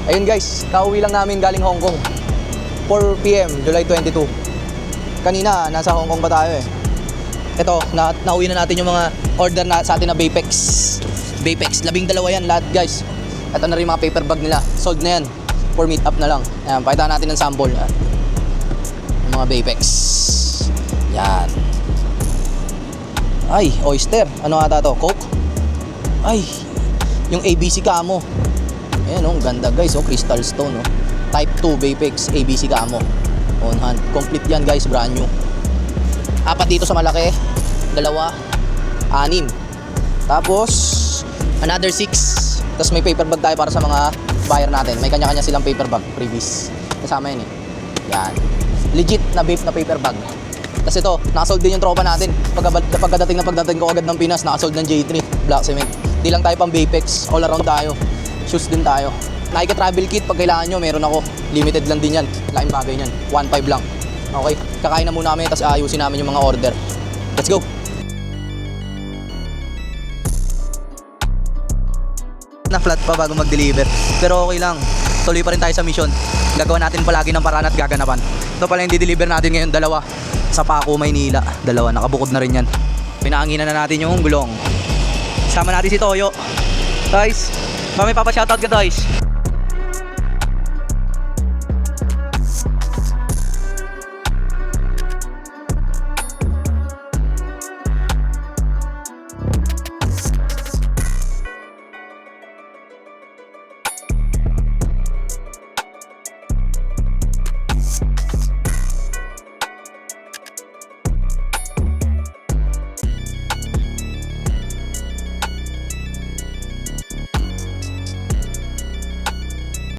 Ayun guys, kauwi lang namin galing Hong Kong. 4 PM, July 22. Kanina, nasa Hong Kong pa tayo eh. Ito, nauwi na natin yung mga order na sa atin na Baypex. Baypex, 12 yan lahat guys. Ito na rin mga paper bag nila. Sold na yan. For meet up na lang. Ayan, pakita natin ng sample. Yung mga Baypex. Yan. Ay, oyster. Ano ata to? Coke? Ay, yung ABC Camo. Ayan oh, ganda guys oh, crystal stone oh. Type 2 Baypex ABC Camo. On hand. Complete yan guys, brand new. 4 dito sa malaki, 2, 6. Tapos another 6. Tapos may paper bag tayo para sa mga buyer natin. May kanya-kanya silang paper bag, previous. Kasama yan eh. Yan. Legit na vape na paper bag. Tapos ito, nakasold din yung tropa natin. Pagdating ko agad ng Pinas, nakasold ng J3 Black Cement. Di lang tayo pang Baypex, all around tayo. Shoes din tayo. Nike travel kit, pag kailangan nyo, meron ako. Limited lang din yan. Laking bagay yan. 1.5 lang. Okay, kakain na muna kami, tapos ayusin namin yung mga order. Let's go! Na flat pa bago mag-deliver. Pero okay lang. Tuloy pa rin tayo sa mission. Gagawa natin palagi ng paraan at gaganapan. Ito pala yung di-deliver natin ngayon, 2. Sa Paco, Maynila. 2, nakabukod na rin yan. Pinaanginan na natin yung gulong. Sama natin si Toyo. Guys, may papashoutout ka guys.